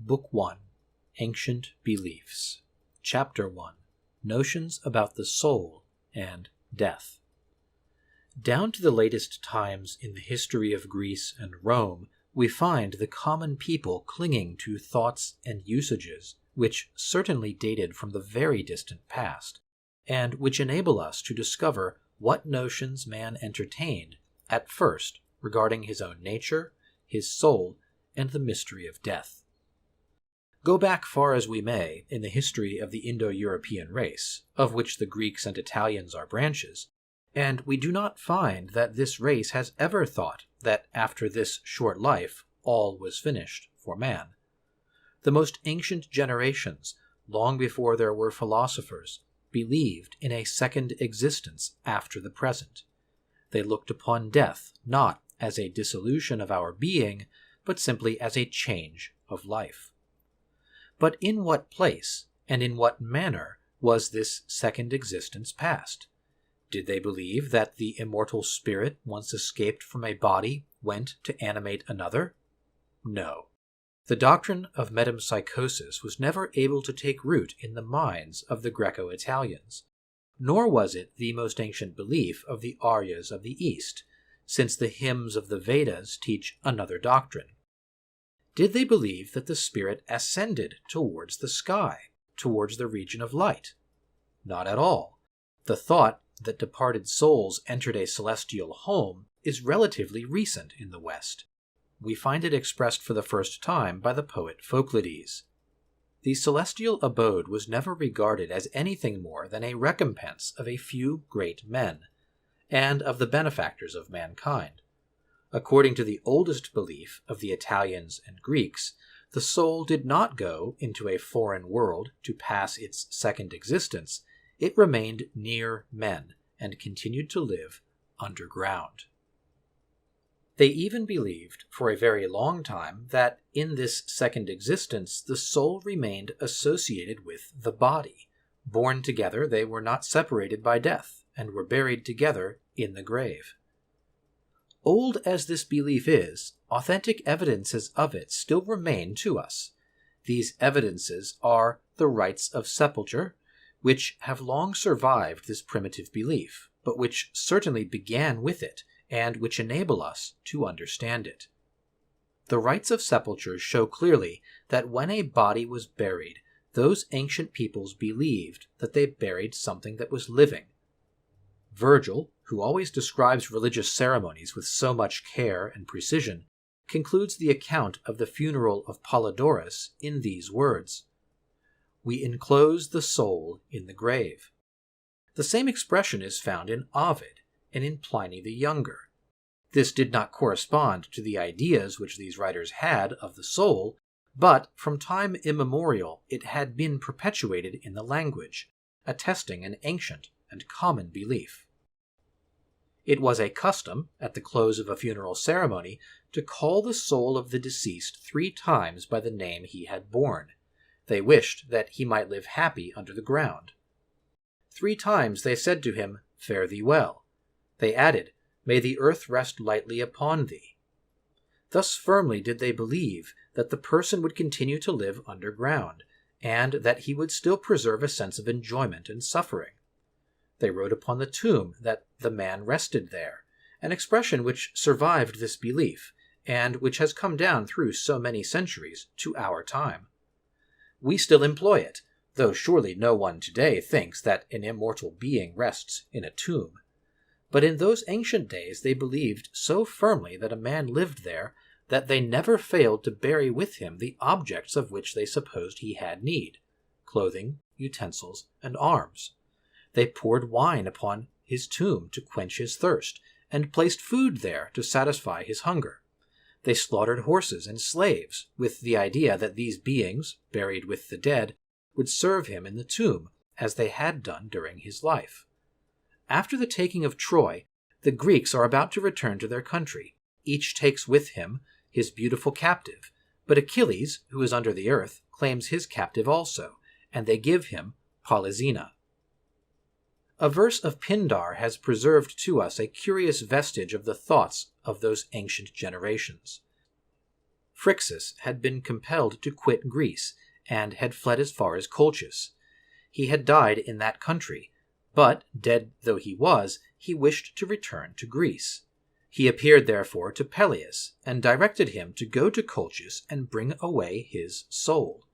Book 1, Ancient Beliefs, Chapter 1, Notions about the Soul and Death. Down to the latest times in the history of Greece and Rome, we find the common people clinging to thoughts and usages which certainly dated from the very distant past, and which enable us to discover what notions man entertained at first regarding his own nature, his soul, and the mystery of death. Go back far as we may in the history of the Indo-European race, of which the Greeks and Italians are branches, and we do not find that this race has ever thought that after this short life all was finished for man. The most ancient generations, long before there were philosophers, believed in a second existence after the present. They looked upon death not as a dissolution of our being, but simply as a change of life. But in what place and in what manner was this second existence passed? Did they believe that the immortal spirit, once escaped from a body, went to animate another? No. The doctrine of metempsychosis was never able to take root in the minds of the Greco-Italians, nor was it the most ancient belief of the Aryas of the East, since the hymns of the Vedas teach another doctrine. Did they believe that the spirit ascended towards the sky, towards the region of light? Not at all. The thought that departed souls entered a celestial home is relatively recent in the West. We find it expressed for the first time by the poet Phoclides. The celestial abode was never regarded as anything more than a recompense of a few great men, and of the benefactors of mankind. According to the oldest belief of the Italians and Greeks, the soul did not go into a foreign world to pass its second existence. It remained near men and continued to live underground. They even believed for a very long time that in this second existence the soul remained associated with the body. Born together, they were not separated by death and were buried together in the grave. Old as this belief is, authentic evidences of it still remain to us. These evidences are the rites of sepulture, which have long survived this primitive belief, but which certainly began with it, and which enable us to understand it. The rites of sepulture show clearly that when a body was buried, those ancient peoples believed that they buried something that was living. Virgil, who always describes religious ceremonies with so much care and precision, concludes the account of the funeral of Polydorus in these words: "We enclose the soul in the grave." The same expression is found in Ovid and in Pliny the Younger. This did not correspond to the ideas which these writers had of the soul, but from time immemorial it had been perpetuated in the language, attesting an ancient and common belief. It was a custom, at the close of a funeral ceremony, to call the soul of the deceased 3 times by the name he had borne. They wished that he might live happy under the ground. 3 times they said to him, "Fare thee well." They added, "May the earth rest lightly upon thee." Thus firmly did they believe that the person would continue to live underground, and that he would still preserve a sense of enjoyment and suffering. They wrote upon the tomb that the man rested there, an expression which survived this belief, and which has come down through so many centuries to our time. We still employ it, though surely no one today thinks that an immortal being rests in a tomb. But in those ancient days they believed so firmly that a man lived there that they never failed to bury with him the objects of which they supposed he had need: clothing, utensils, and arms. They poured wine upon his tomb to quench his thirst, and placed food there to satisfy his hunger. They slaughtered horses and slaves, with the idea that these beings, buried with the dead, would serve him in the tomb, as they had done during his life. After the taking of Troy, the Greeks are about to return to their country. Each takes with him his beautiful captive, but Achilles, who is under the earth, claims his captive also, and they give him Polyxena. A verse of Pindar has preserved to us a curious vestige of the thoughts of those ancient generations. Phrixus had been compelled to quit Greece and had fled as far as Colchis. He had died in that country, but, dead though he was, he wished to return to Greece. He appeared therefore to Peleus, and directed him to go to Colchis and bring away his soul.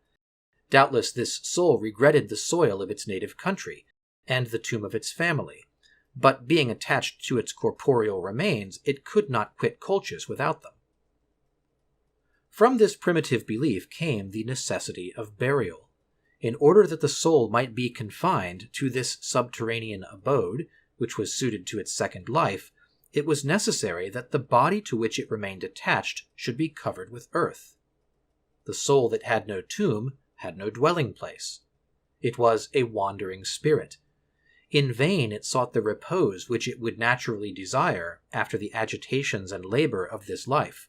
Doubtless this soul regretted the soil of its native country, and the tomb of its family, but being attached to its corporeal remains, it could not quit Colchis without them. From this primitive belief came the necessity of burial. In order that the soul might be confined to this subterranean abode, which was suited to its second life, it was necessary that the body to which it remained attached should be covered with earth. The soul that had no tomb had no dwelling place. It was a wandering spirit. In vain it sought the repose which it would naturally desire after the agitations and labor of this life.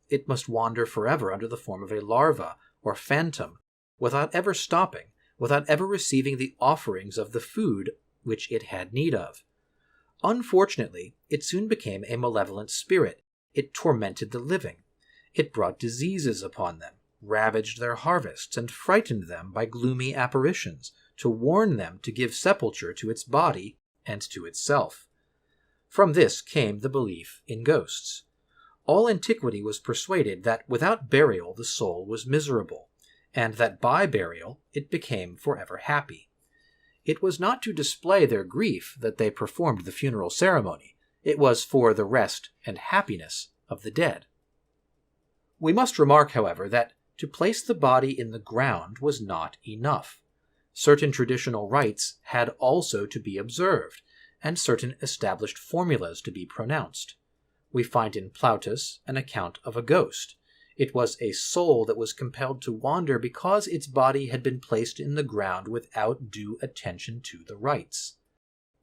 It must wander forever under the form of a larva or phantom, without ever stopping, without ever receiving the offerings of the food which it had need of. Unfortunately, it soon became a malevolent spirit. It tormented the living. It brought diseases upon them, ravaged their harvests, and frightened them by gloomy apparitions, to warn them to give sepulture to its body and to itself. From this came the belief in ghosts. All antiquity was persuaded that without burial the soul was miserable, and that by burial it became forever happy. It was not to display their grief that they performed the funeral ceremony. It was for the rest and happiness of the dead. We must remark, however, that to place the body in the ground was not enough. Certain traditional rites had also to be observed, and certain established formulas to be pronounced. We find in Plautus an account of a ghost. It was a soul that was compelled to wander because its body had been placed in the ground without due attention to the rites.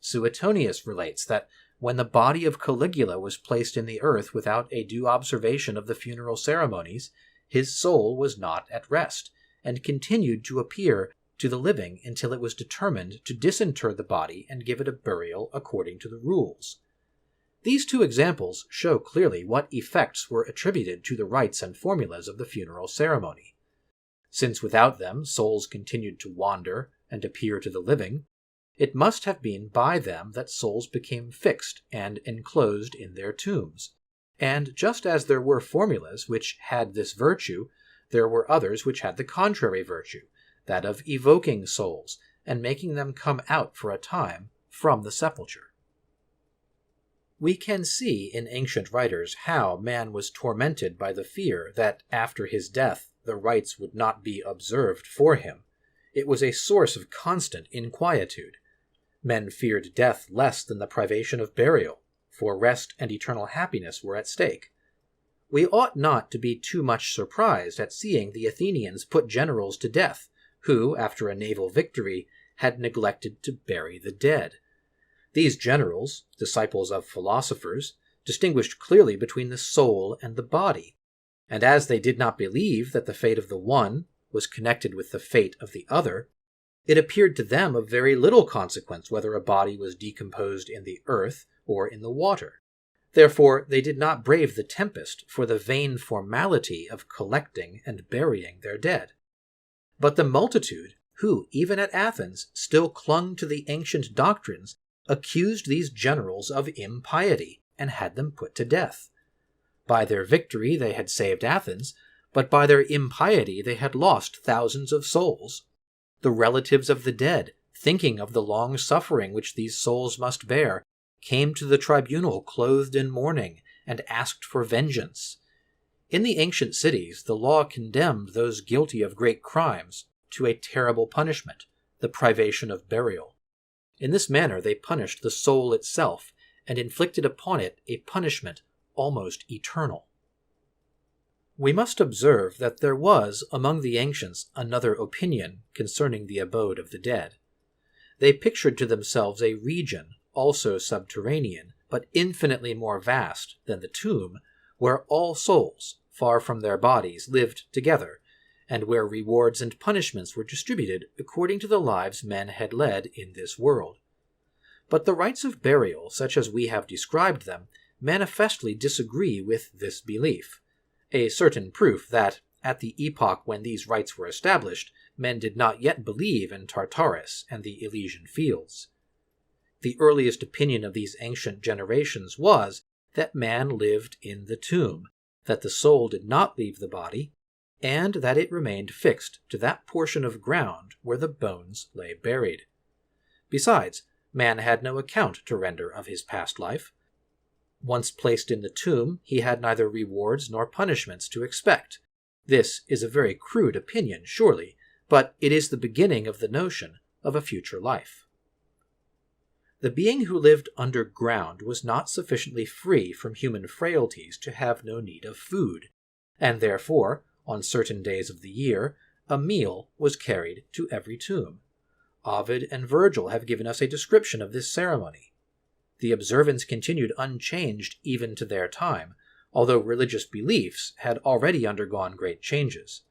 Suetonius relates that when the body of Caligula was placed in the earth without a due observation of the funeral ceremonies, his soul was not at rest, and continued to appear to the living until it was determined to disinter the body and give it a burial according to the rules. These two examples show clearly what effects were attributed to the rites and formulas of the funeral ceremony. Since without them souls continued to wander and appear to the living, it must have been by them that souls became fixed and enclosed in their tombs. And just as there were formulas which had this virtue, there were others which had the contrary virtue, that of evoking souls and making them come out for a time from the sepulchre. We can see in ancient writers how man was tormented by the fear that after his death the rites would not be observed for him. It was a source of constant inquietude. Men feared death less than the privation of burial, for rest and eternal happiness were at stake. We ought not to be too much surprised at seeing the Athenians put generals to death, who, after a naval victory, had neglected to bury the dead. These generals, disciples of philosophers, distinguished clearly between the soul and the body, and as they did not believe that the fate of the one was connected with the fate of the other, it appeared to them of very little consequence whether a body was decomposed in the earth or in the water. Therefore they did not brave the tempest for the vain formality of collecting and burying their dead. But the multitude, who, even at Athens, still clung to the ancient doctrines, accused these generals of impiety and had them put to death. By their victory they had saved Athens, but by their impiety they had lost thousands of souls. The relatives of the dead, thinking of the long suffering which these souls must bear, came to the tribunal clothed in mourning and asked for vengeance. In the ancient cities, the law condemned those guilty of great crimes to a terrible punishment, the privation of burial. In this manner they punished the soul itself, and inflicted upon it a punishment almost eternal. We must observe that there was among the ancients another opinion concerning the abode of the dead. They pictured to themselves a region, also subterranean, but infinitely more vast than the tomb, where all souls, far from their bodies, lived together, and where rewards and punishments were distributed according to the lives men had led in this world. But the rites of burial, such as we have described them, manifestly disagree with this belief. a certain proof that, at the epoch when these rites were established, men did not yet believe in Tartarus and the Elysian fields. The earliest opinion of these ancient generations was that man lived in the tomb, that the soul did not leave the body, and that it remained fixed to that portion of ground where the bones lay buried. Besides, man had no account to render of his past life. Once placed in the tomb, he had neither rewards nor punishments to expect. This is a very crude opinion, surely, but it is the beginning of the notion of a future life. The being who lived underground was not sufficiently free from human frailties to have no need of food, and therefore, on certain days of the year, a meal was carried to every tomb. Ovid and Virgil have given us a description of this ceremony. The observance continued unchanged even to their time, although religious beliefs had already undergone great changes.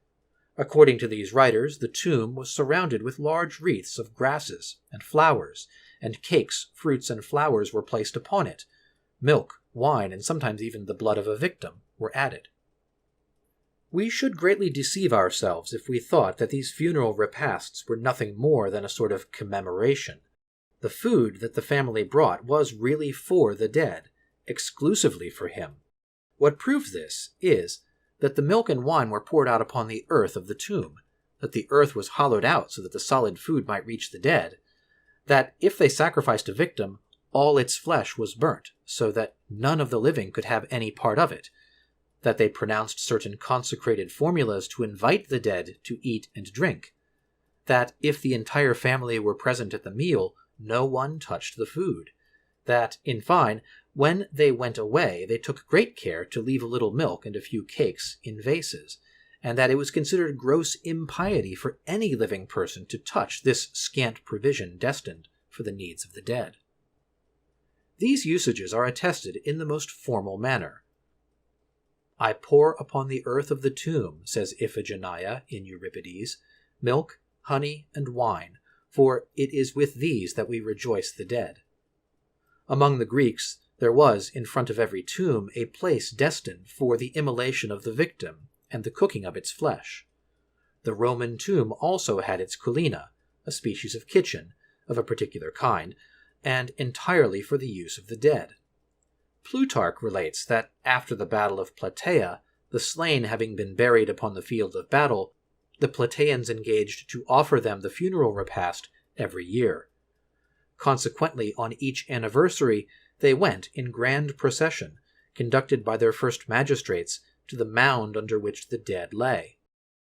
According to these writers, the tomb was surrounded with large wreaths of grasses and flowers, and cakes, fruits, and flowers were placed upon it. Milk, wine, and sometimes even the blood of a victim were added. We should greatly deceive ourselves if we thought that these funeral repasts were nothing more than a sort of commemoration. The food that the family brought was really for the dead, exclusively for him. What proves this is that the milk and wine were poured out upon the earth of the tomb, that the earth was hollowed out so that the solid food might reach the dead, that if they sacrificed a victim, all its flesh was burnt, so that none of the living could have any part of it, that they pronounced certain consecrated formulas to invite the dead to eat and drink, that if the entire family were present at the meal, no one touched the food, that, in fine, when they went away they took great care to leave a little milk and a few cakes in vases, and that it was considered gross impiety for any living person to touch this scant provision destined for the needs of the dead. These usages are attested in the most formal manner. "I pour upon the earth of the tomb," says Iphigenia in Euripides, "milk, honey, and wine, for it is with these that we rejoice the dead." Among the Greeks, there was, in front of every tomb, a place destined for the immolation of the victim and the cooking of its flesh. The Roman tomb also had its culina, a species of kitchen, of a particular kind, and entirely for the use of the dead. Plutarch relates that after the battle of Plataea, the slain having been buried upon the field of battle, the Plataeans engaged to offer them the funeral repast every year. Consequently, on each anniversary, they went in grand procession, conducted by their first magistrates, to the mound under which the dead lay.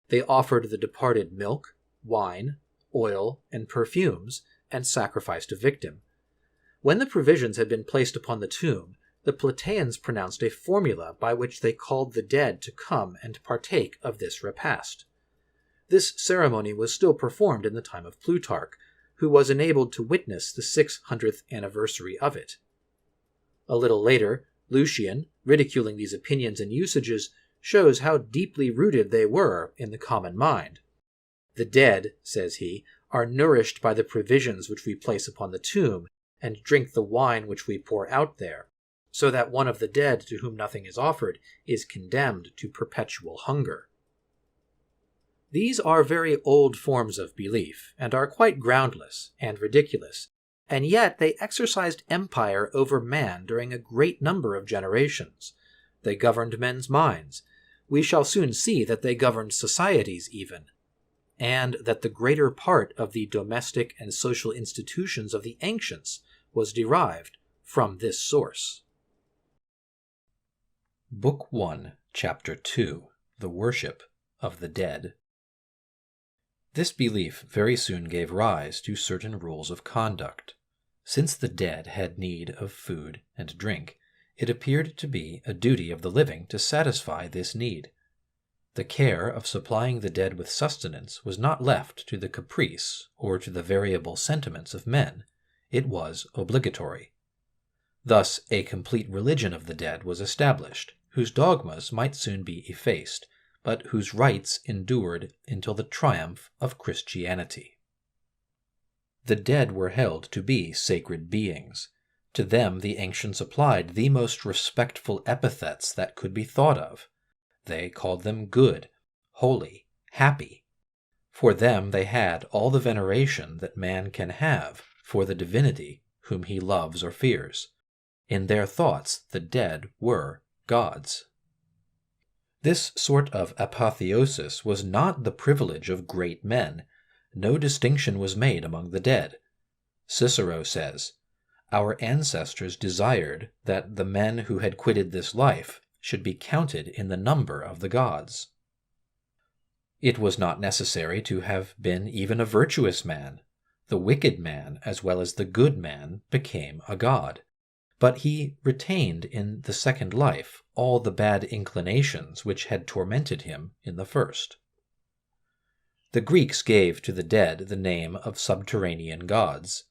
They offered the departed milk, wine, oil, and perfumes, and sacrificed a victim. When the provisions had been placed upon the tomb, the Plataeans pronounced a formula by which they called the dead to come and partake of this repast. This ceremony was still performed in the time of Plutarch, who was enabled to witness the 600th anniversary of it. A little later, Lucian, ridiculing these opinions and usages, shows how deeply rooted they were in the common mind. "The dead," says he, "are nourished by the provisions which we place upon the tomb, and drink the wine which we pour out there, so that one of the dead to whom nothing is offered is condemned to perpetual hunger." These are very old forms of belief, and are quite groundless and ridiculous, and yet they exercised empire over man during a great number of generations. They governed men's minds. We shall soon see that they governed societies even, and that the greater part of the domestic and social institutions of the ancients was derived from this source. Book 1, Chapter 2, The Worship of the Dead. This belief very soon gave rise to certain rules of conduct. Since the dead had need of food and drink, it appeared to be a duty of the living to satisfy this need. The care of supplying the dead with sustenance was not left to the caprice or to the variable sentiments of men. It was obligatory. Thus a complete religion of the dead was established, whose dogmas might soon be effaced, but whose rites endured until the triumph of Christianity. The dead were held to be sacred beings. To them the ancients applied the most respectful epithets that could be thought of. They called them good, holy, happy. For them they had all the veneration that man can have for the divinity whom he loves or fears. In their thoughts the dead were gods. This sort of apotheosis was not the privilege of great men. No distinction was made among the dead. Cicero says, "Our ancestors desired that the men who had quitted this life should be counted in the number of the gods." It was not necessary to have been even a virtuous man. The wicked man, as well as the good man, became a god. But he retained in the second life all the bad inclinations which had tormented him in the first. The Greeks gave to the dead the name of subterranean gods.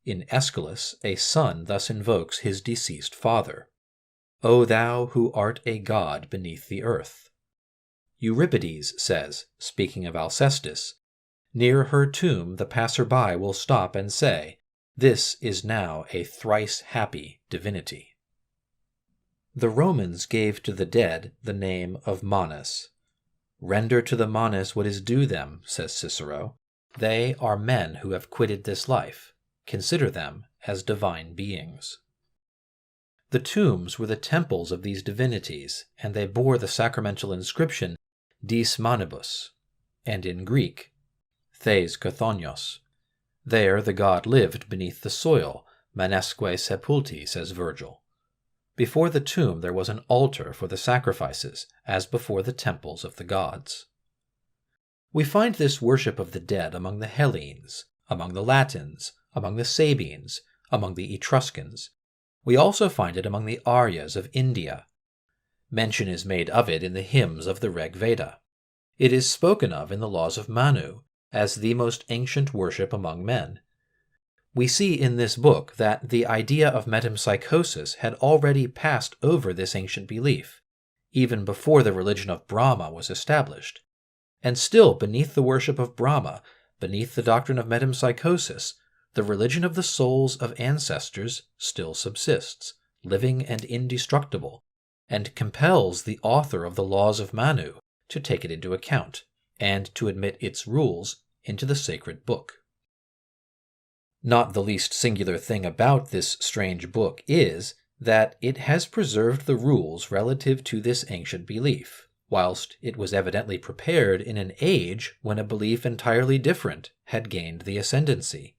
In Aeschylus, a son thus invokes his deceased father: "O thou who art a god beneath the earth." Euripides says, speaking of Alcestis, "Near her tomb the passer-by will stop and say, 'This is now a thrice happy divinity.'" The Romans gave to the dead the name of manes. "Render to the manes what is due them," says Cicero. "They are men who have quitted this life. Consider them as divine beings." The tombs were the temples of these divinities, and they bore the sacramental inscription Dis manibus, and in Greek, Theis Chthonios. There the god lived beneath the soil, manesque sepulti, says Virgil. Before the tomb there was an altar for the sacrifices, as before the temples of the gods. We find this worship of the dead among the Hellenes, among the Latins, among the Sabines, among the Etruscans. We also find it among the Aryas of India. Mention is made of it in the hymns of the Rig Veda. It is spoken of in the laws of Manu as the most ancient worship among men. We see in this book that the idea of metempsychosis had already passed over this ancient belief, even before the religion of Brahma was established. And still beneath the worship of Brahma, beneath the doctrine of metempsychosis, the religion of the souls of ancestors still subsists, living and indestructible, and compels the author of the laws of Manu to take it into account, and to admit its rules into the sacred book. Not the least singular thing about this strange book is that it has preserved the rules relative to this ancient belief, whilst it was evidently prepared in an age when a belief entirely different had gained the ascendancy.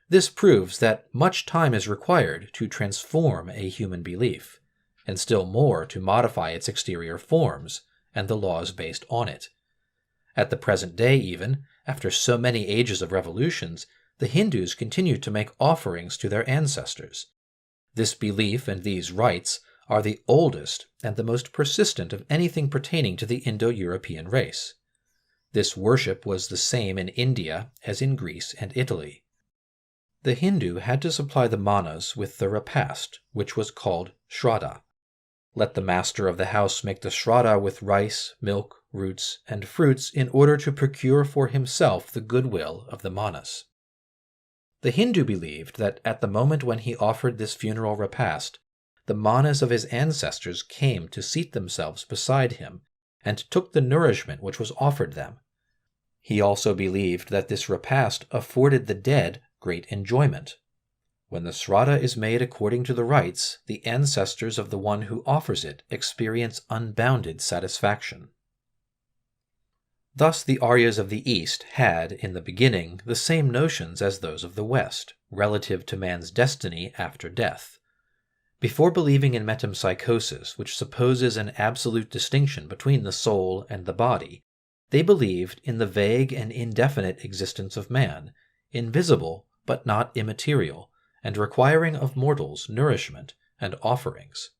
This proves that much time is required to transform a human belief, and still more to modify its exterior forms and the laws based on it. At the present day even, after so many ages of revolutions, the Hindus continue to make offerings to their ancestors. This belief and these rites are the oldest and the most persistent of anything pertaining to the Indo-European race. This worship was the same in India as in Greece and Italy. The Hindu had to supply the manas with the repast, which was called shraddha. Let the master of the house make the shraddha with rice, milk, roots, and fruits in order to procure for himself the goodwill of the manas. The Hindu believed that at the moment when he offered this funeral repast, the manas of his ancestors came to seat themselves beside him and took the nourishment which was offered them. He also believed that this repast afforded the dead great enjoyment. When the shraddha is made according to the rites, the ancestors of the one who offers it experience unbounded satisfaction. Thus the Aryas of the East had, in the beginning, the same notions as those of the West, relative to man's destiny after death. Before believing in metempsychosis, which supposes an absolute distinction between the soul and the body, they believed in the vague and indefinite existence of man, invisible but not immaterial, and requiring of mortals nourishment and offerings.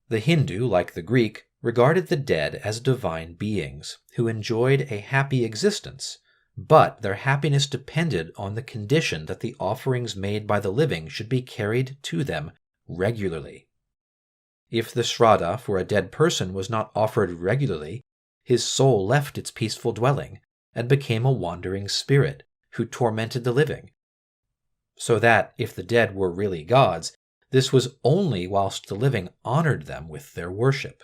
The Hindu, like the Greek, regarded the dead as divine beings who enjoyed a happy existence, but their happiness depended on the condition that the offerings made by the living should be carried to them regularly. If the shraddha for a dead person was not offered regularly, his soul left its peaceful dwelling and became a wandering spirit who tormented the living. So that, if the dead were really gods, this was only whilst the living honored them with their worship.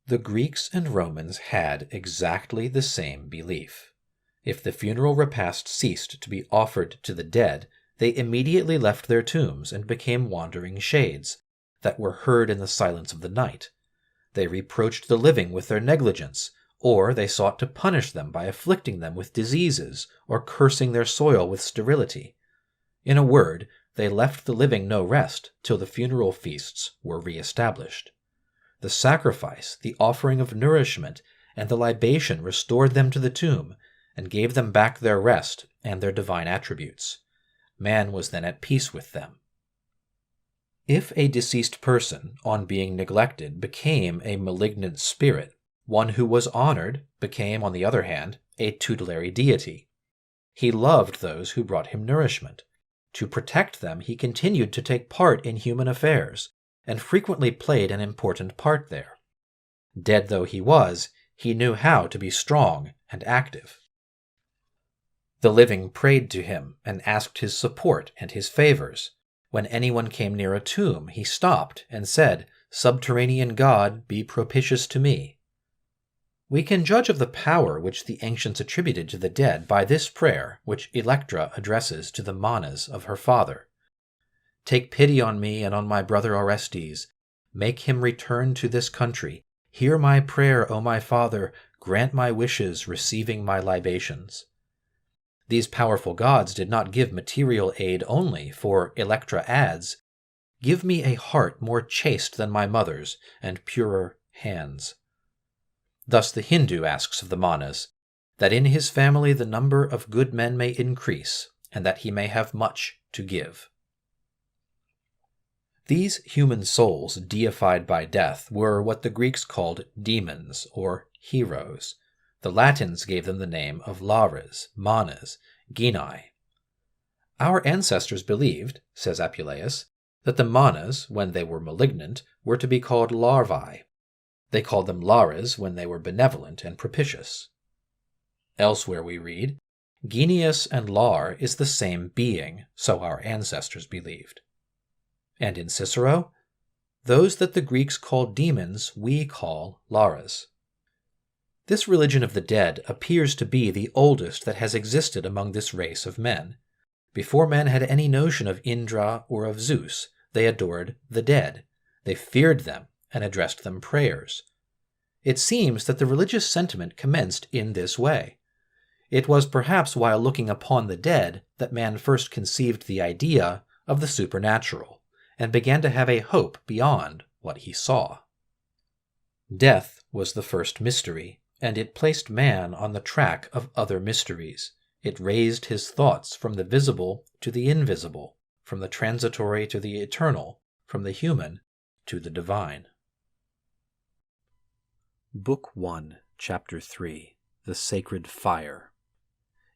The Greeks and Romans had exactly the same belief. If the funeral repast ceased to be offered to the dead, they immediately left their tombs and became wandering shades that were heard in the silence of the night. They reproached the living with their negligence, or they sought to punish them by afflicting them with diseases or cursing their soil with sterility. In a word, they left the living no rest till the funeral feasts were re-established. The sacrifice, the offering of nourishment, and the libation restored them to the tomb and gave them back their rest and their divine attributes. Man was then at peace with them. If a deceased person, on being neglected, became a malignant spirit, one who was honored became, on the other hand, a tutelary deity. He loved those who brought him nourishment. To protect them, he continued to take part in human affairs, and frequently played an important part there. Dead though he was, he knew how to be strong and active. The living prayed to him and asked his support and his favors. When anyone came near a tomb, he stopped and said, "Subterranean God, be propitious to me." We can judge of the power which the ancients attributed to the dead by this prayer which Electra addresses to the Manas of her father. "Take pity on me and on my brother Orestes. Make him return to this country. Hear my prayer, O my father. Grant my wishes, receiving my libations." These powerful gods did not give material aid only, for Electra adds, "Give me a heart more chaste than my mother's, and purer hands." Thus the Hindu asks of the Manas, that in his family the number of good men may increase, and that he may have much to give. These human souls deified by death were what the Greeks called demons, or heroes. The Latins gave them the name of lares, manas, genii. Our ancestors believed, says Apuleius, that the manas, when they were malignant, were to be called larvae. They called them lares when they were benevolent and propitious. Elsewhere we read, "Genius and lar is the same being, so our ancestors believed." And in Cicero, "Those that the Greeks called demons we call lares." This religion of the dead appears to be the oldest that has existed among this race of men. Before men had any notion of Indra or of Zeus, they adored the dead. They feared them and addressed them prayers. It seems that the religious sentiment commenced in this way. It was perhaps while looking upon the dead that man first conceived the idea of the supernatural, and began to have a hope beyond what he saw. Death was the first mystery, and it placed man on the track of other mysteries. It raised his thoughts from the visible to the invisible, from the transitory to the eternal, from the human to the divine. Book 1, Chapter 3, The Sacred Fire.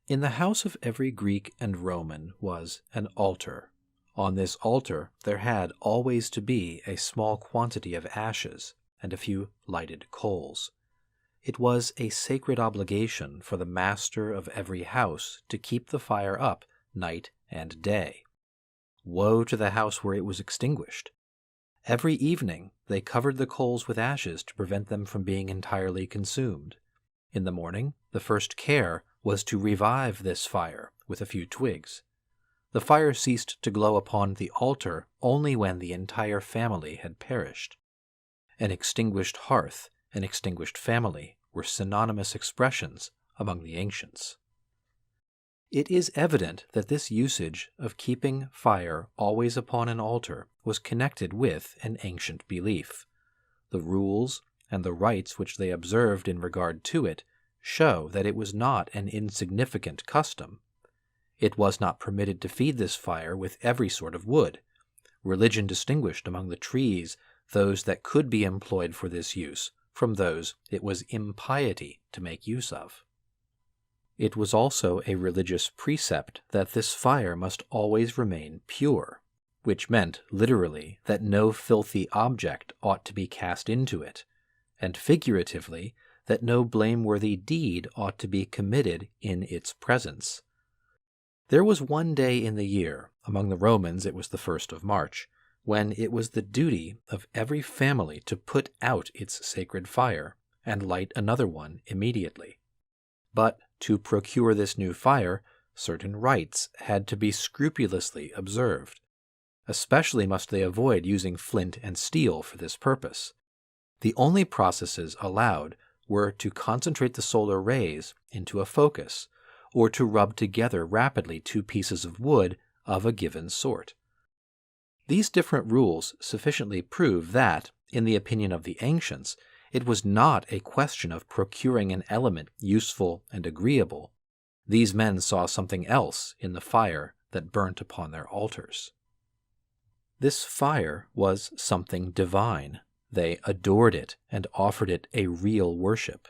In the house of every Greek and Roman was an altar. On this altar there had always to be a small quantity of ashes and a few lighted coals. It was a sacred obligation for the master of every house to keep the fire up night and day. Woe to the house where it was extinguished! Every evening they covered the coals with ashes to prevent them from being entirely consumed. In the morning, the first care was to revive this fire with a few twigs. The fire ceased to glow upon the altar only when the entire family had perished. An extinguished hearth, an extinguished family were synonymous expressions among the ancients. It is evident that this usage of keeping fire always upon an altar was connected with an ancient belief. The rules and the rites which they observed in regard to it show that it was not an insignificant custom. It was not permitted to feed this fire with every sort of wood. Religion distinguished among the trees those that could be employed for this use from those it was impiety to make use of. It was also a religious precept that this fire must always remain pure, which meant literally that no filthy object ought to be cast into it, and figuratively that no blameworthy deed ought to be committed in its presence. There was one day in the year, among the Romans it was the 1st of March, when it was the duty of every family to put out its sacred fire and light another one immediately. But to procure this new fire, certain rites had to be scrupulously observed. Especially must they avoid using flint and steel for this purpose. The only processes allowed were to concentrate the solar rays into a focus, or to rub together rapidly two pieces of wood of a given sort. These different rules sufficiently prove that, in the opinion of the ancients, it was not a question of procuring an element useful and agreeable. These men saw something else in the fire that burnt upon their altars. This fire was something divine. They adored it and offered it a real worship.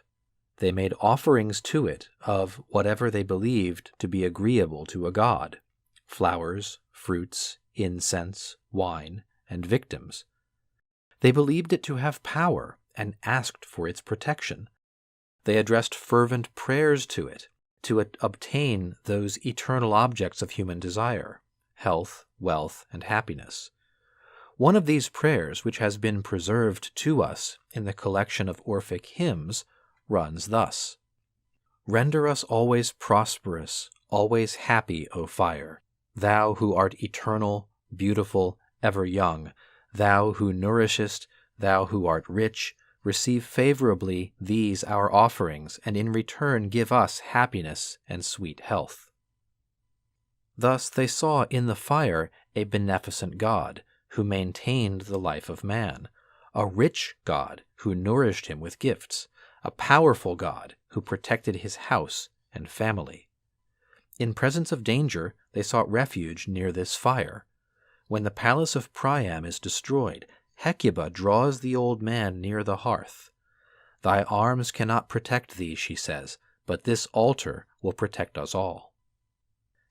They made offerings to it of whatever they believed to be agreeable to a god: flowers, fruits, incense, wine, and victims. They believed it to have power and asked for its protection. They addressed fervent prayers to it to obtain those eternal objects of human desire: health, wealth, and happiness. One of these prayers, which has been preserved to us in the collection of Orphic hymns, runs thus: "Render us always prosperous, always happy, O fire, thou who art eternal, beautiful, ever young, thou who nourishest, thou who art rich, receive favorably these our offerings, and in return give us happiness and sweet health." Thus they saw in the fire a beneficent god, who maintained the life of man, a rich God who nourished him with gifts, a powerful God who protected his house and family. In presence of danger, they sought refuge near this fire. When the palace of Priam is destroyed, Hecuba draws the old man near the hearth. "Thy arms cannot protect thee," she says, "but this altar will protect us all."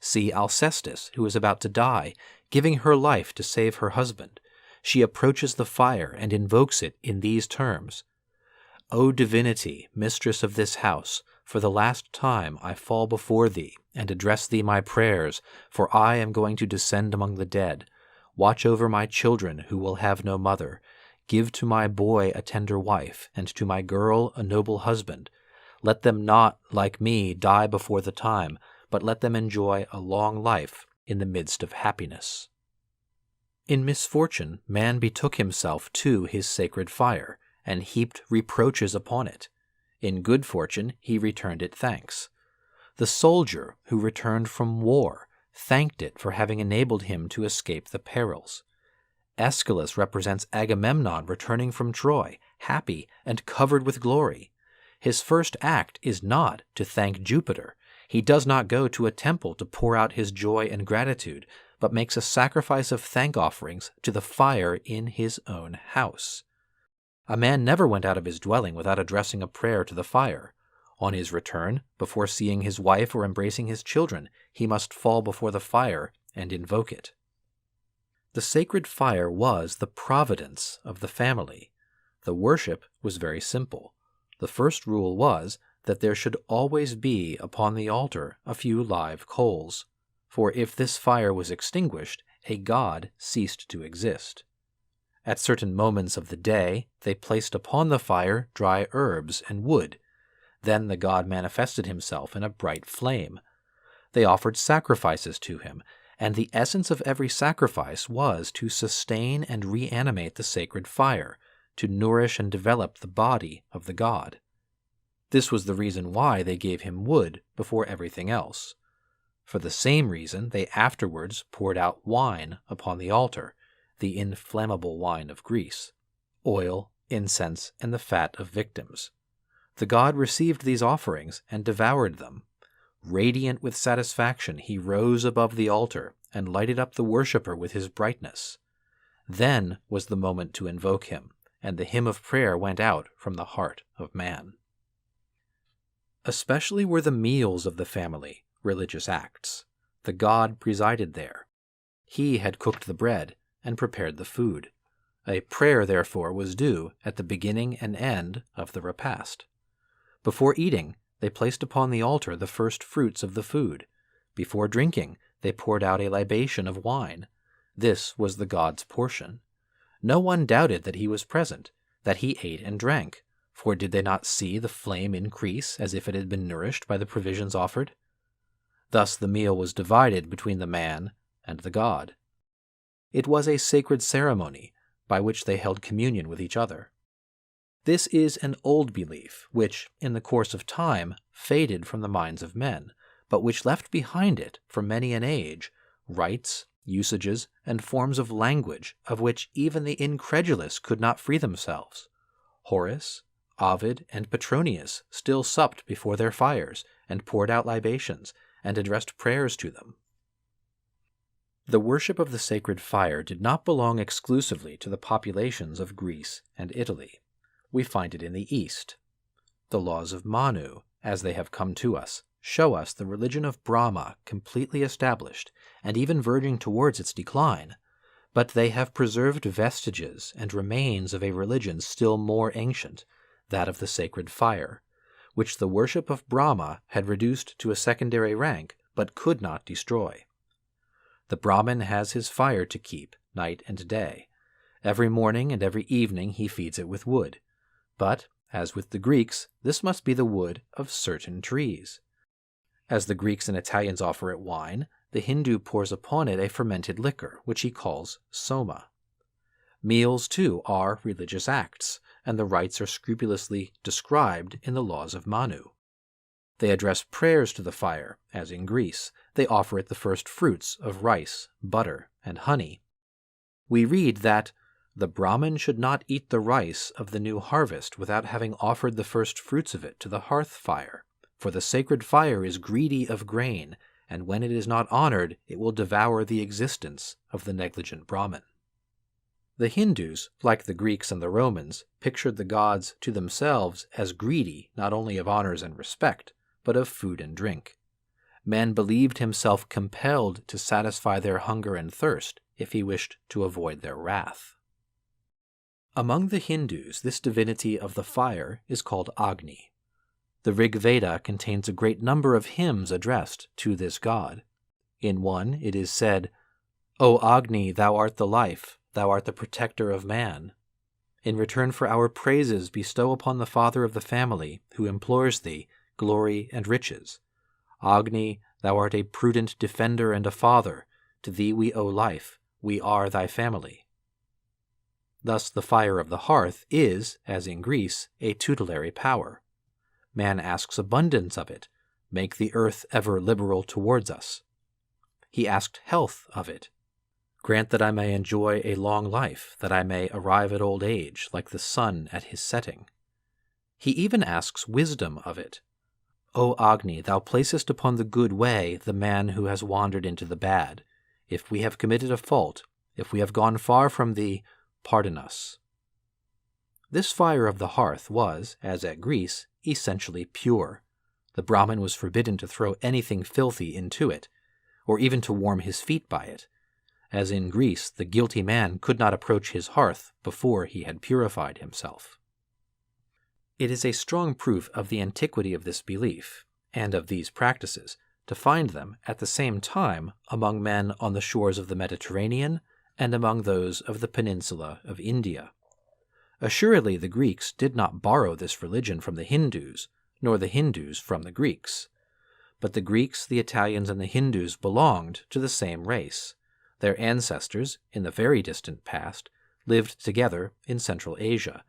See Alcestis, who is about to die, giving her life to save her husband. She approaches the fire and invokes it in these terms: "O divinity, mistress of this house, for the last time I fall before thee and address thee my prayers, for I am going to descend among the dead. Watch over my children who will have no mother. Give to my boy a tender wife, and to my girl a noble husband. Let them not, like me, die before the time, but let them enjoy a long life in the midst of happiness." In misfortune, man betook himself to his sacred fire, and heaped reproaches upon it. In good fortune, he returned it thanks. The soldier who returned from war thanked it for having enabled him to escape the perils. Aeschylus represents Agamemnon returning from Troy, happy and covered with glory. His first act is not to thank Jupiter. He does not go to a temple to pour out his joy and gratitude, but makes a sacrifice of thank offerings to the fire in his own house. A man never went out of his dwelling without addressing a prayer to the fire. On his return, before seeing his wife or embracing his children, he must fall before the fire and invoke it. The sacred fire was the providence of the family. The worship was very simple. The first rule was that there should always be upon the altar a few live coals, for if this fire was extinguished, a god ceased to exist. At certain moments of the day, they placed upon the fire dry herbs and wood. Then the god manifested himself in a bright flame. They offered sacrifices to him, and the essence of every sacrifice was to sustain and reanimate the sacred fire, to nourish and develop the body of the god. This was the reason why they gave him wood before everything else. For the same reason, they afterwards poured out wine upon the altar, the inflammable wine of Greece, oil, incense, and the fat of victims. The god received these offerings and devoured them. Radiant with satisfaction, he rose above the altar and lighted up the worshipper with his brightness. Then was the moment to invoke him, and the hymn of prayer went out from the heart of man. Especially were the meals of the family religious acts. The god presided there. He had cooked the bread and prepared the food. A prayer, therefore, was due at the beginning and end of the repast. Before eating, they placed upon the altar the first fruits of the food. Before drinking, they poured out a libation of wine. This was the god's portion. No one doubted that he was present, that he ate and drank, for did they not see the flame increase as if it had been nourished by the provisions offered? Thus the meal was divided between the man and the god. It was a sacred ceremony by which they held communion with each other. This is an old belief which, in the course of time, faded from the minds of men, but which left behind it, for many an age, rites, usages, and forms of language of which even the incredulous could not free themselves. Horace, Ovid, and Petronius still supped before their fires, and poured out libations, and addressed prayers to them. The worship of the sacred fire did not belong exclusively to the populations of Greece and Italy. We find it in the East. The laws of Manu, as they have come to us, show us the religion of Brahma completely established, and even verging towards its decline, but they have preserved vestiges and remains of a religion still more ancient, that of the sacred fire, which the worship of Brahma had reduced to a secondary rank, but could not destroy. The Brahmin has his fire to keep, night and day. Every morning and every evening he feeds it with wood. But, as with the Greeks, this must be the wood of certain trees. As the Greeks and Italians offer it wine, the Hindu pours upon it a fermented liquor, which he calls soma. Meals, too, are religious acts, and the rites are scrupulously described in the laws of Manu. They address prayers to the fire, as in Greece. They offer it the first fruits of rice, butter, and honey. We read that the Brahmin should not eat the rice of the new harvest without having offered the first fruits of it to the hearth fire, for the sacred fire is greedy of grain, and when it is not honored, it will devour the existence of the negligent Brahmin. The Hindus, like the Greeks and the Romans, pictured the gods to themselves as greedy not only of honors and respect, but of food and drink. Man believed himself compelled to satisfy their hunger and thirst if he wished to avoid their wrath. Among the Hindus, this divinity of the fire is called Agni. The Rig Veda contains a great number of hymns addressed to this god. In one it is said, "O Agni, thou art the life, thou art the protector of man. In return for our praises bestow upon the father of the family, who implores thee, glory and riches. Agni, thou art a prudent defender and a father. To thee we owe life, we are thy family." Thus the fire of the hearth is, as in Greece, a tutelary power. Man asks abundance of it. Make the earth ever liberal towards us. He asked health of it. Grant that I may enjoy a long life, that I may arrive at old age, like the sun at his setting. He even asks wisdom of it. O Agni, thou placest upon the good way the man who has wandered into the bad. If we have committed a fault, if we have gone far from thee, pardon us. This fire of the hearth was, as at Greece, essentially pure. The Brahmin was forbidden to throw anything filthy into it, or even to warm his feet by it. As in Greece, the guilty man could not approach his hearth before he had purified himself. It is a strong proof of the antiquity of this belief, and of these practices, to find them at the same time among men on the shores of the Mediterranean and among those of the peninsula of India. Assuredly the Greeks did not borrow this religion from the Hindus, nor the Hindus from the Greeks. But the Greeks, the Italians, and the Hindus belonged to the same race. Their ancestors, in the very distant past, lived together in Central Asia.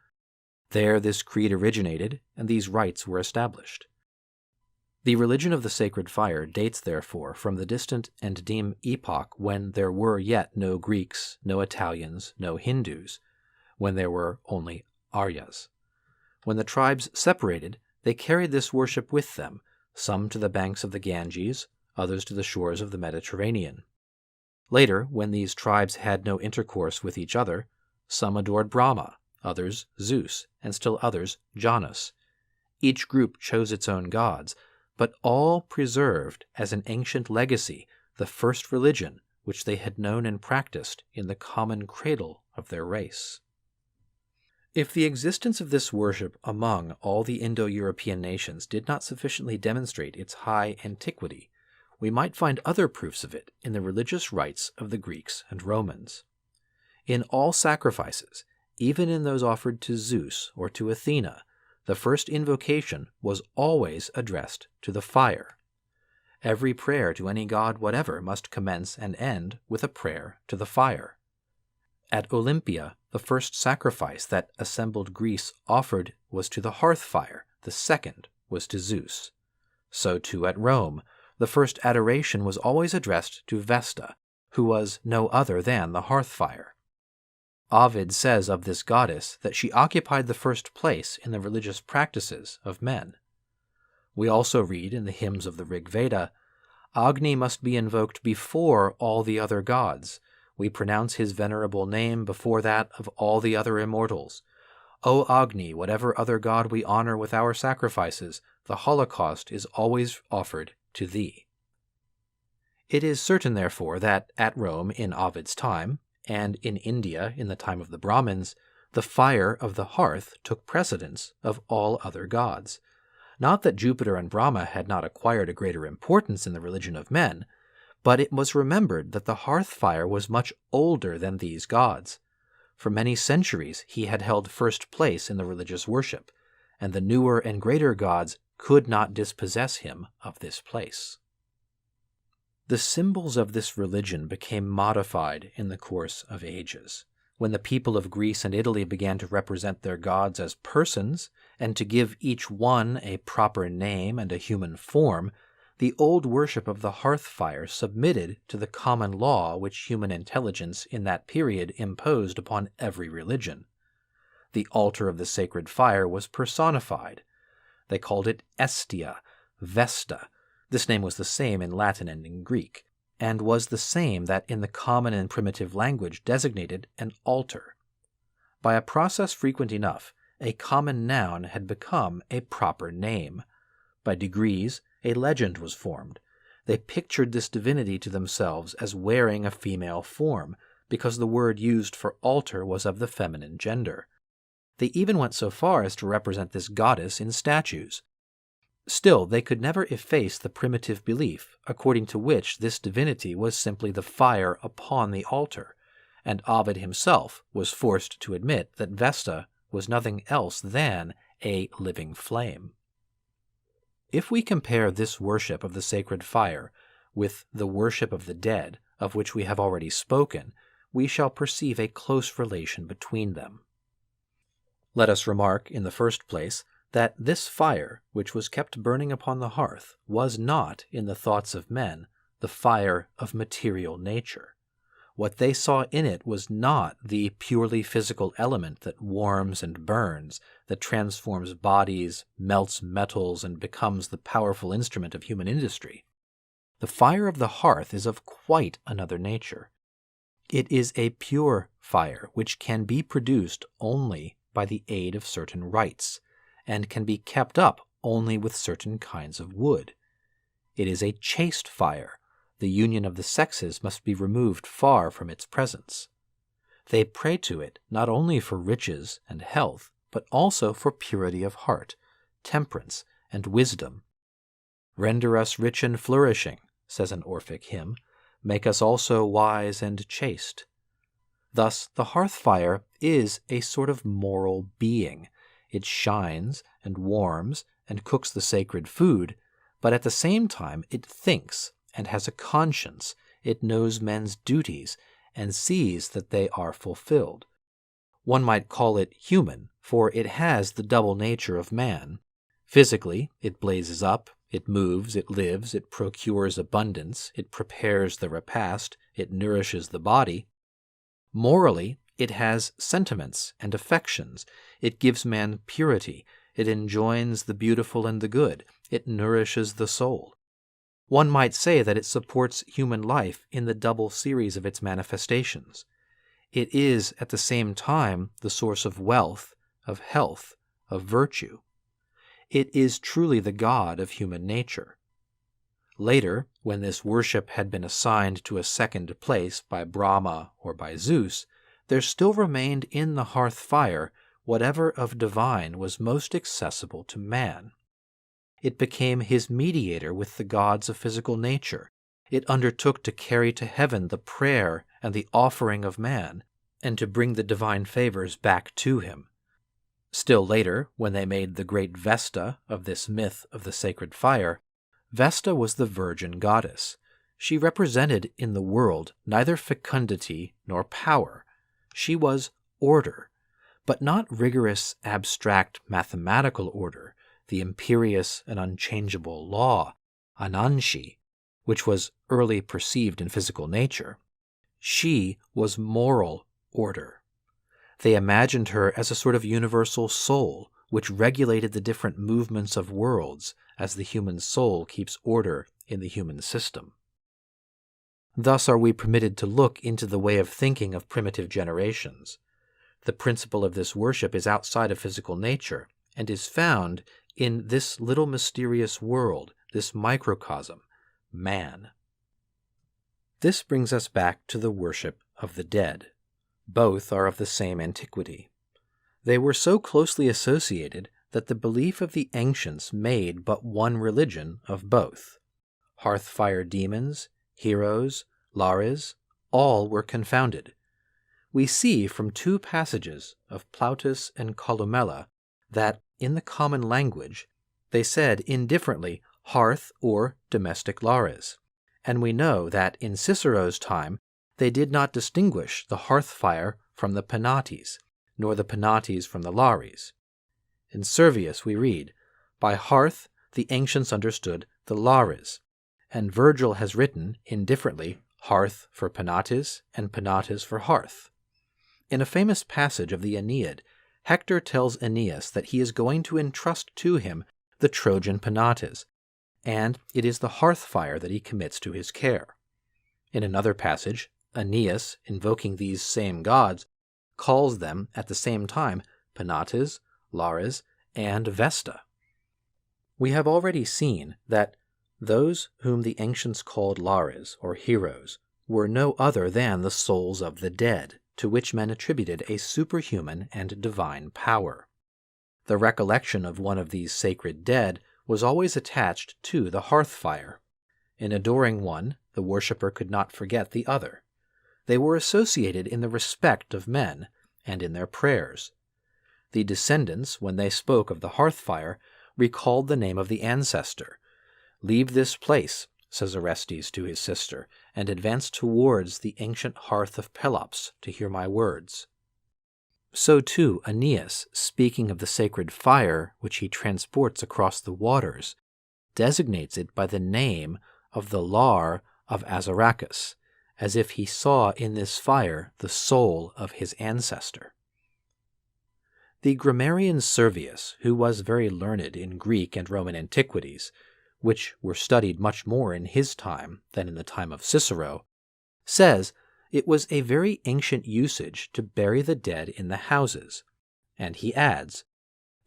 There this creed originated, and these rites were established. The religion of the sacred fire dates, therefore, from the distant and dim epoch when there were yet no Greeks, no Italians, no Hindus, when there were only Aryas. When the tribes separated, they carried this worship with them, some to the banks of the Ganges, others to the shores of the Mediterranean. Later, when these tribes had no intercourse with each other, some adored Brahma, others Zeus, and still others Janus. Each group chose its own gods, but all preserved as an ancient legacy the first religion which they had known and practiced in the common cradle of their race. If the existence of this worship among all the Indo-European nations did not sufficiently demonstrate its high antiquity, we might find other proofs of it in the religious rites of the Greeks and Romans. In all sacrifices, even in those offered to Zeus or to Athena, the first invocation was always addressed to the fire. Every prayer to any god whatever must commence and end with a prayer to the fire. At Olympia, the first sacrifice that assembled Greece offered was to the hearth fire, the second was to Zeus. So too at Rome, the first adoration was always addressed to Vesta, who was no other than the hearth fire. Ovid says of this goddess that she occupied the first place in the religious practices of men. We also read in the hymns of the Rig Veda, Agni must be invoked before all the other gods. We pronounce his venerable name before that of all the other immortals. O Agni, whatever other god we honor with our sacrifices, the holocaust is always offered to thee. It is certain, therefore, that at Rome in Ovid's time, and in India in the time of the Brahmins, the fire of the hearth took precedence of all other gods. Not that Jupiter and Brahma had not acquired a greater importance in the religion of men, but it was remembered that the hearth fire was much older than these gods. For many centuries he had held first place in the religious worship, and the newer and greater gods could not dispossess him of this place. The symbols of this religion became modified in the course of ages. When the people of Greece and Italy began to represent their gods as persons, and to give each one a proper name and a human form, the old worship of the hearth fire submitted to the common law which human intelligence in that period imposed upon every religion. The altar of the sacred fire was personified. They called it Estia, Vesta. This name was the same in Latin and in Greek, and was the same that in the common and primitive language designated an altar. By a process frequent enough, a common noun had become a proper name. By degrees, a legend was formed. They pictured this divinity to themselves as wearing a female form, because the word used for altar was of the feminine gender. They even went so far as to represent this goddess in statues. Still, they could never efface the primitive belief, according to which this divinity was simply the fire upon the altar, and Ovid himself was forced to admit that Vesta was nothing else than a living flame. If we compare this worship of the sacred fire with the worship of the dead, of which we have already spoken, we shall perceive a close relation between them. Let us remark, in the first place, that this fire, which was kept burning upon the hearth, was not, in the thoughts of men, the fire of material nature. What they saw in it was not the purely physical element that warms and burns, that transforms bodies, melts metals, and becomes the powerful instrument of human industry. The fire of the hearth is of quite another nature. It is a pure fire which can be produced only by the aid of certain rites, and can be kept up only with certain kinds of wood. It is a chaste fire. The union of the sexes must be removed far from its presence. They pray to it not only for riches and health, but also for purity of heart, temperance, and wisdom. "Render us rich and flourishing," says an Orphic hymn, "make us also wise and chaste." Thus the hearth fire is a sort of moral being. It shines and warms and cooks the sacred food, but at the same time it thinks and has a conscience. It knows men's duties and sees that they are fulfilled. One might call it human, for it has the double nature of man. Physically, it blazes up, it moves, it lives, it procures abundance, it prepares the repast, it nourishes the body. Morally, it has sentiments and affections. It gives man purity. It enjoins the beautiful and the good. It nourishes the soul. One might say that it supports human life in the double series of its manifestations. It is at the same time the source of wealth, of health, of virtue. It is truly the god of human nature. Later, when this worship had been assigned to a second place by Brahma or by Zeus, there still remained in the hearth fire whatever of divine was most accessible to man. It became his mediator with the gods of physical nature. It undertook to carry to heaven the prayer and the offering of man, and to bring the divine favors back to him. Still later, when they made the great Vesta of this myth of the sacred fire, Vesta was the virgin goddess. She represented in the world neither fecundity nor power. She was order, but not rigorous, abstract mathematical order, the imperious and unchangeable law, Ananshi, which was early perceived in physical nature. She was moral order. They imagined her as a sort of universal soul, which regulated the different movements of worlds as the human soul keeps order in the human system. Thus are we permitted to look into the way of thinking of primitive generations. The principle of this worship is outside of physical nature and is found in this little mysterious world, this microcosm, man. This brings us back to the worship of the dead. Both are of the same antiquity. They were so closely associated that the belief of the ancients made but one religion of both. Hearth-fire demons, heroes, lares, all were confounded. We see from two passages of Plautus and Columella that, in the common language, they said indifferently hearth or domestic lares, and we know that in Cicero's time they did not distinguish the hearth-fire from the penates, nor the penates from the lares. In Servius we read, "By hearth the ancients understood the lares," and Virgil has written, indifferently, hearth for penates and penates for hearth. In a famous passage of the Aeneid, Hector tells Aeneas that he is going to entrust to him the Trojan penates, and it is the hearth-fire that he commits to his care. In another passage, Aeneas, invoking these same gods, calls them at the same time penates, lares, and Vesta. We have already seen that those whom the ancients called lares, or heroes, were no other than the souls of the dead, to which men attributed a superhuman and divine power. The recollection of one of these sacred dead was always attached to the hearth-fire. In adoring one, the worshipper could not forget the other. They were associated in the respect of men and in their prayers. The descendants, when they spoke of the hearth-fire, recalled the name of the ancestor. "Leave this place," says Orestes to his sister, "and advance towards the ancient hearth of Pelops to hear my words." So too Aeneas, speaking of the sacred fire which he transports across the waters, designates it by the name of the lar of Azarachus, as if he saw in this fire the soul of his ancestor. The grammarian Servius, who was very learned in Greek and Roman antiquities, which were studied much more in his time than in the time of Cicero, says it was a very ancient usage to bury the dead in the houses, and he adds,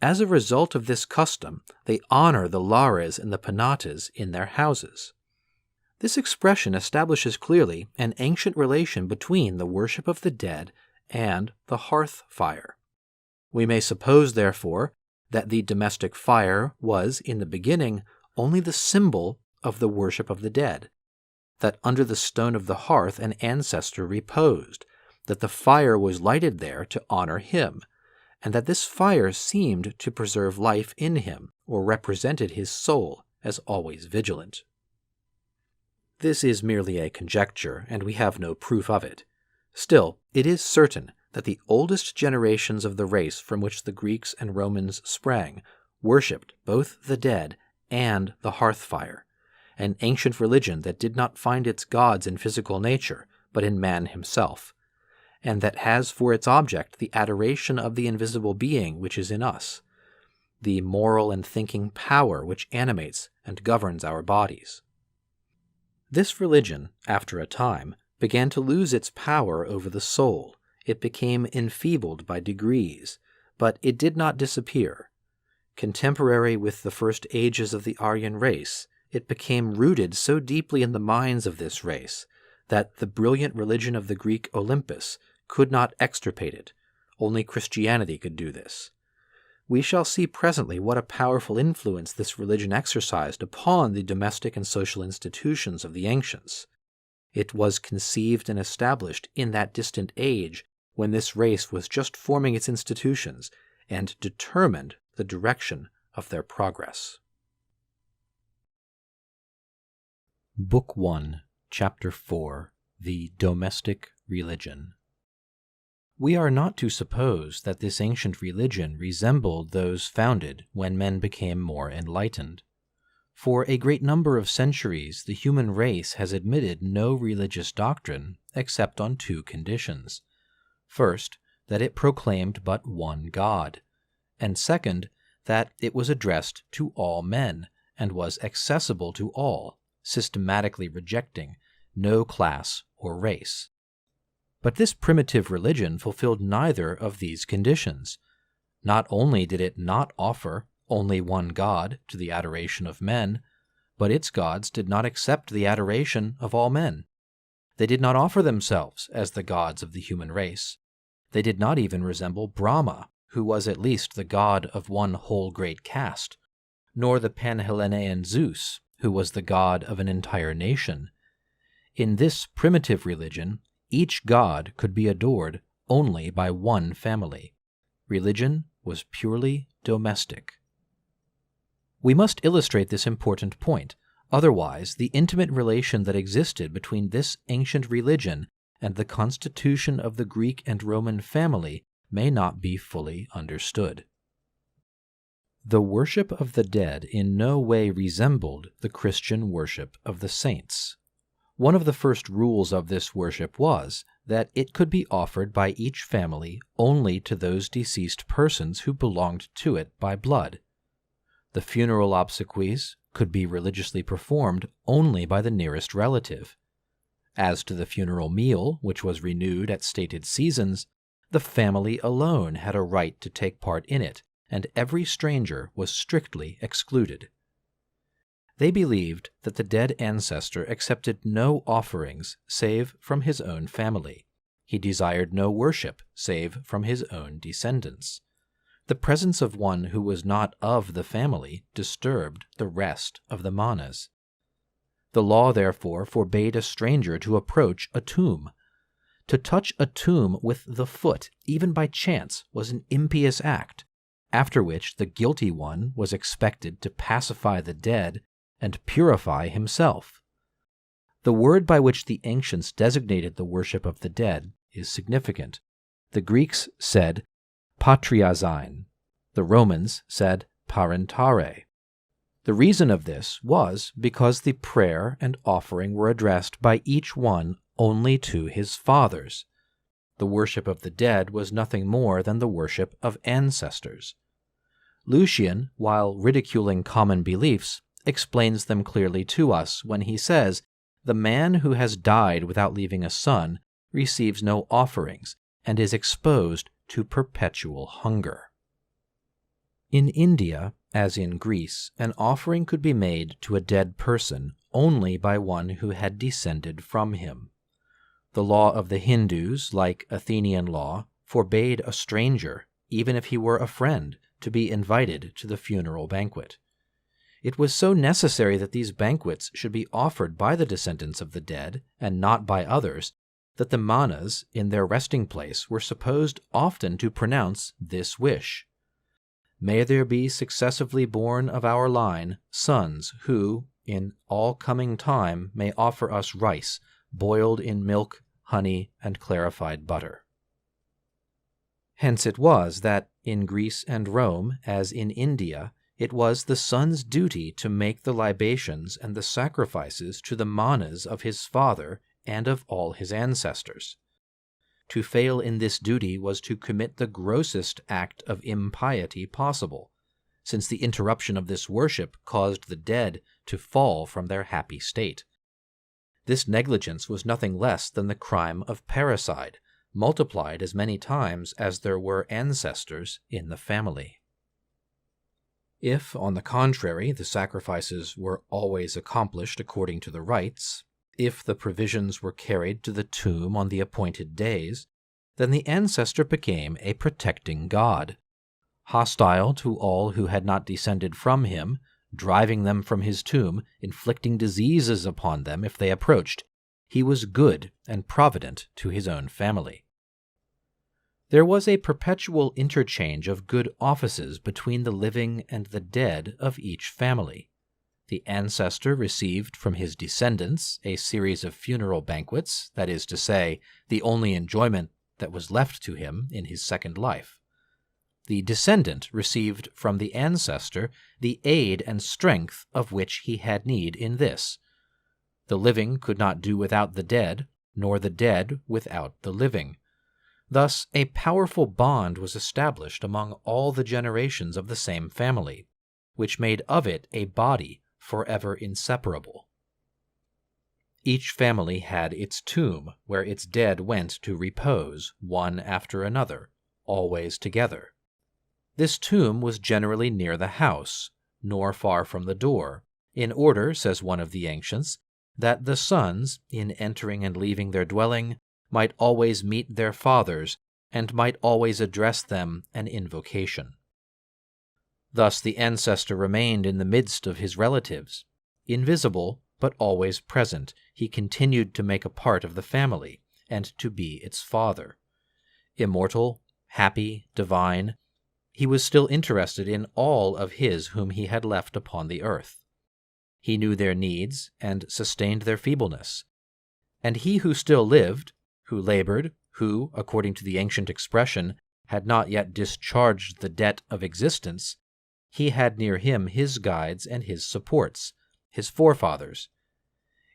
"As a result of this custom, they honor the lares and the penates in their houses." This expression establishes clearly an ancient relation between the worship of the dead and the hearth fire. We may suppose, therefore, that the domestic fire was, in the beginning, only the symbol of the worship of the dead, that under the stone of the hearth an ancestor reposed, that the fire was lighted there to honor him, and that this fire seemed to preserve life in him, or represented his soul as always vigilant. This is merely a conjecture, and we have no proof of it. Still, it is certain that the oldest generations of the race from which the Greeks and Romans sprang worshipped both the dead and the hearth-fire, an ancient religion that did not find its gods in physical nature, but in man himself, and that has for its object the adoration of the invisible being which is in us, the moral and thinking power which animates and governs our bodies. This religion, after a time, began to lose its power over the soul. It became enfeebled by degrees, but it did not disappear. Contemporary with the first ages of the Aryan race, it became rooted so deeply in the minds of this race that the brilliant religion of the Greek Olympus could not extirpate it. Only Christianity could do this. We shall see presently what a powerful influence this religion exercised upon the domestic and social institutions of the ancients. It was conceived and established in that distant age when this race was just forming its institutions and determined the direction of their progress. Book 1, Chapter 4, The Domestic Religion. We are not to suppose that this ancient religion resembled those founded when men became more enlightened. For a great number of centuries, the human race has admitted no religious doctrine except on two conditions. First, that it proclaimed but one God, and second, that it was addressed to all men and was accessible to all, systematically rejecting no class or race. But this primitive religion fulfilled neither of these conditions. Not only did it not offer only one God to the adoration of men, but its gods did not accept the adoration of all men. They did not offer themselves as the gods of the human race. They did not even resemble Brahma, who was at least the god of one whole great caste, nor the Panhellenean Zeus, who was the god of an entire nation. In this primitive religion, each god could be adored only by one family. Religion was purely domestic. We must illustrate this important point, otherwise the intimate relation that existed between this ancient religion and the constitution of the Greek and Roman family may not be fully understood. The worship of the dead in no way resembled the Christian worship of the saints. One of the first rules of this worship was that it could be offered by each family only to those deceased persons who belonged to it by blood. The funeral obsequies could be religiously performed only by the nearest relative. As to the funeral meal, which was renewed at stated seasons, the family alone had a right to take part in it, and every stranger was strictly excluded. They believed that the dead ancestor accepted no offerings save from his own family. He desired no worship save from his own descendants. The presence of one who was not of the family disturbed the rest of the manas. The law, therefore, forbade a stranger to approach a tomb. To touch a tomb with the foot, even by chance, was an impious act, after which the guilty one was expected to pacify the dead and purify himself. The word by which the ancients designated the worship of the dead is significant. The Greeks said patriazein. The Romans said parentare. The reason of this was because the prayer and offering were addressed by each one only to his fathers. The worship of the dead was nothing more than the worship of ancestors. Lucian, while ridiculing common beliefs, explains them clearly to us when he says, "The man who has died without leaving a son receives no offerings and is exposed to perpetual hunger." In India, as in Greece, an offering could be made to a dead person only by one who had descended from him. The law of the Hindus, like Athenian law, forbade a stranger, even if he were a friend, to be invited to the funeral banquet. It was so necessary that these banquets should be offered by the descendants of the dead, and not by others, that the manas, in their resting place, were supposed often to pronounce this wish: "May there be successively born of our line sons who, in all coming time, may offer us rice, boiled in milk, honey, and clarified butter." Hence it was that, in Greece and Rome, as in India, it was the son's duty to make the libations and the sacrifices to the manas of his father and of all his ancestors. To fail in this duty was to commit the grossest act of impiety possible, since the interruption of this worship caused the dead to fall from their happy state. This negligence was nothing less than the crime of parricide, multiplied as many times as there were ancestors in the family. If, on the contrary, the sacrifices were always accomplished according to the rites, if the provisions were carried to the tomb on the appointed days, then the ancestor became a protecting god. hostile to all who had not descended from him, driving them from his tomb, inflicting diseases upon them if they approached. He was good and provident to his own family. There was a perpetual interchange of good offices between the living and the dead of each family. The ancestor received from his descendants a series of funeral banquets, that is to say, the only enjoyment that was left to him in his second life. The descendant received from the ancestor the aid and strength of which he had need in this. The living could not do without the dead, nor the dead without the living. Thus, a powerful bond was established among all the generations of the same family, which made of it a body forever inseparable. Each family had its tomb, where its dead went to repose, one after another, always together. This tomb was generally near the house, nor far from the door, in order, says one of the ancients, that the sons, in entering and leaving their dwelling, might always meet their fathers, and might always address them an invocation. Thus the ancestor remained in the midst of his relatives. Invisible, but always present, he continued to make a part of the family, and to be its father. Immortal, happy, divine, he was still interested in all of his whom he had left upon the earth. He knew their needs, and sustained their feebleness. And he who still lived, who labored, who, according to the ancient expression, had not yet discharged the debt of existence, he had near him his guides and his supports, his forefathers.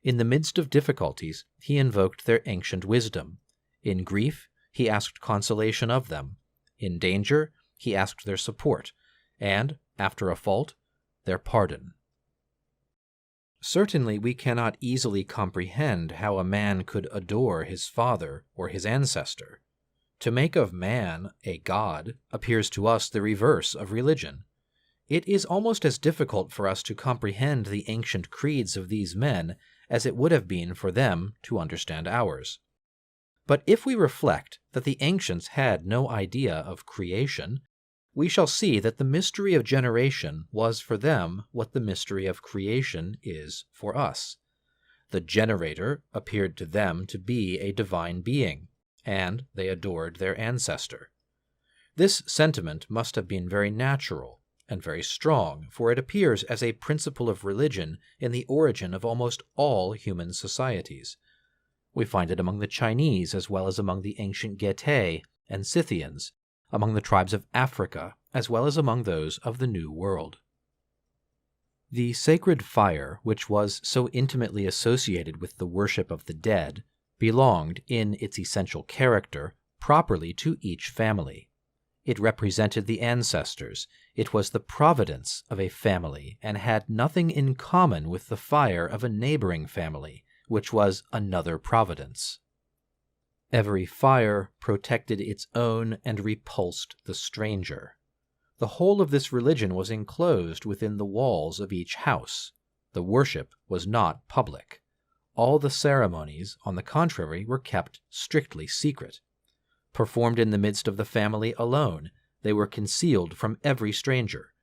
In the midst of difficulties, he invoked their ancient wisdom. In grief, he asked consolation of them. In danger, he asked their support, and, after a fault, their pardon. Certainly we cannot easily comprehend how a man could adore his father or his ancestor. To make of man a god appears to us the reverse of religion. It is almost as difficult for us to comprehend the ancient creeds of these men as it would have been for them to understand ours. But if we reflect that the ancients had no idea of creation, we shall see that the mystery of generation was for them what the mystery of creation is for us. The generator appeared to them to be a divine being, and they adored their ancestor. This sentiment must have been very natural and very strong, for it appears as a principle of religion in the origin of almost all human societies. We find it among the Chinese as well as among the ancient Getae and Scythians, among the tribes of Africa as well as among those of the New World. The sacred fire, which was so intimately associated with the worship of the dead, belonged, in its essential character, properly to each family. It represented the ancestors, it was the providence of a family, and had nothing in common with the fire of a neighboring family, which was another providence. Every fire protected its own and repulsed the stranger. The whole of this religion was enclosed within the walls of each house. The worship was not public. All the ceremonies, on the contrary, were kept strictly secret. Performed in the midst of the family alone, they were concealed from every stranger.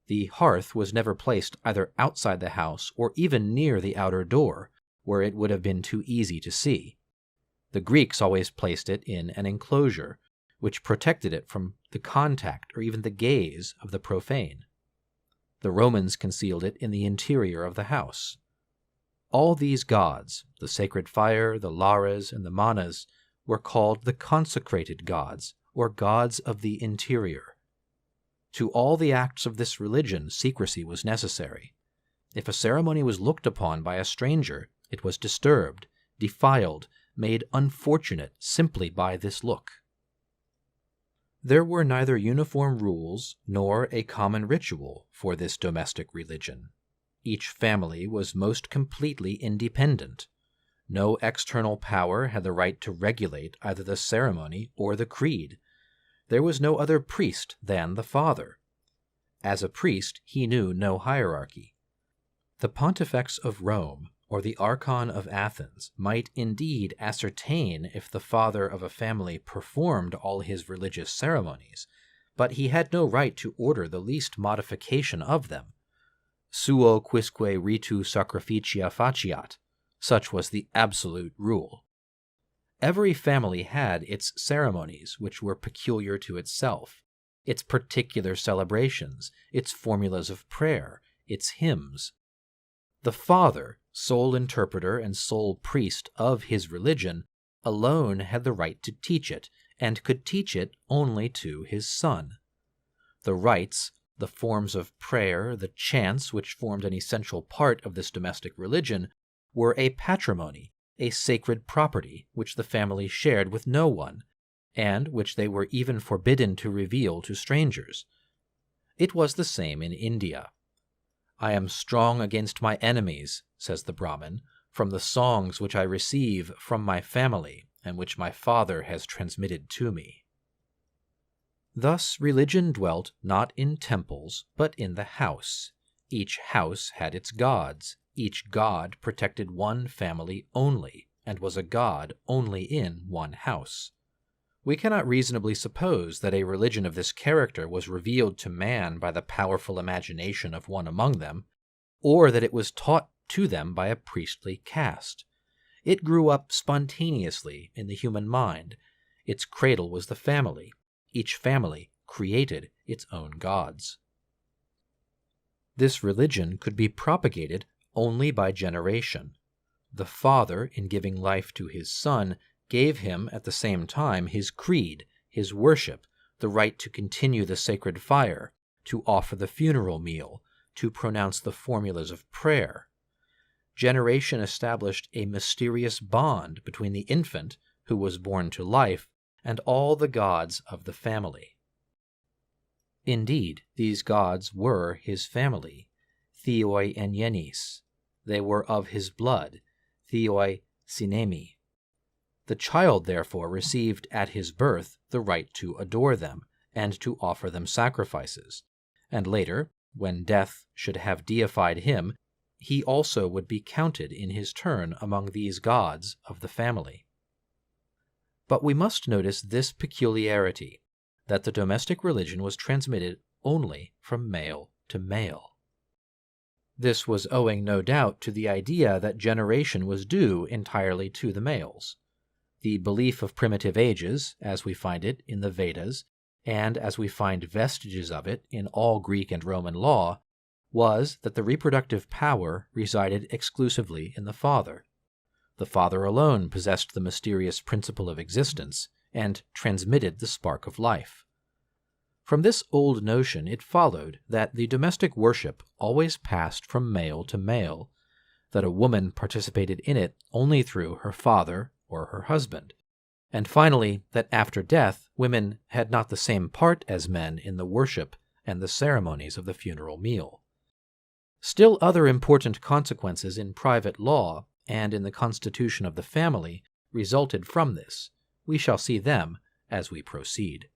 The hearth was never placed either outside the house or even near the outer door, where it would have been too easy to see. The Greeks always placed it in an enclosure, which protected it from the contact or even the gaze of the profane. The Romans concealed it in the interior of the house. All these gods, the sacred fire, the Lares, and the Manas, were called the consecrated gods, or gods of the interior. To all the acts of this religion, secrecy was necessary. If a ceremony was looked upon by a stranger, it was disturbed, defiled, made unfortunate simply by this look. There were neither uniform rules nor a common ritual for this domestic religion. Each family was most completely independent. No external power had the right to regulate either the ceremony or the creed. There was no other priest than the father. As a priest, he knew no hierarchy. The pontifex of Rome or the archon of Athens might indeed ascertain if the father of a family performed all his religious ceremonies, but he had no right to order the least modification of them. Suo quisque ritu sacrificia faciat, such was the absolute rule. Every family had its ceremonies which were peculiar to itself, its particular celebrations, its formulas of prayer, its hymns. The father, sole interpreter and sole priest of his religion, alone had the right to teach it, and could teach it only to his son. The rites, the forms of prayer, the chants which formed an essential part of this domestic religion, were a patrimony, a sacred property which the family shared with no one, and which they were even forbidden to reveal to strangers. It was the same in India. "I am strong against my enemies," says the Brahmin, "from the songs which I receive from my family, and which my father has transmitted to me." Thus religion dwelt not in temples, but in the house. Each house had its gods. Each god protected one family only, and was a god only in one house. We cannot reasonably suppose that a religion of this character was revealed to man by the powerful imagination of one among them, or that it was taught to them by a priestly caste. It grew up spontaneously in the human mind. Its cradle was the family. Each family created its own gods. This religion could be propagated only by generation. The father, in giving life to his son, gave him at the same time his creed, his worship, the right to continue the sacred fire, to offer the funeral meal, to pronounce the formulas of prayer. Generation established a mysterious bond between the infant, who was born to life, and all the gods of the family. Indeed, these gods were his family, theoi enyenis. They were of his blood, theoi synemi. The child, therefore, received at his birth the right to adore them, and to offer them sacrifices, and later, when death should have deified him, he also would be counted in his turn among these gods of the family. But we must notice this peculiarity, that the domestic religion was transmitted only from male to male. This was owing, no doubt, to the idea that generation was due entirely to the males. The belief of primitive ages, as we find it in the Vedas, and as we find vestiges of it in all Greek and Roman law, was that the reproductive power resided exclusively in the father. The father alone possessed the mysterious principle of existence, and transmitted the spark of life. From this old notion it followed that the domestic worship always passed from male to male, that a woman participated in it only through her father or her husband, and finally that after death women had not the same part as men in the worship and the ceremonies of the funeral meal. Still other important consequences in private law and in the constitution of the family resulted from this. We shall see them as we proceed.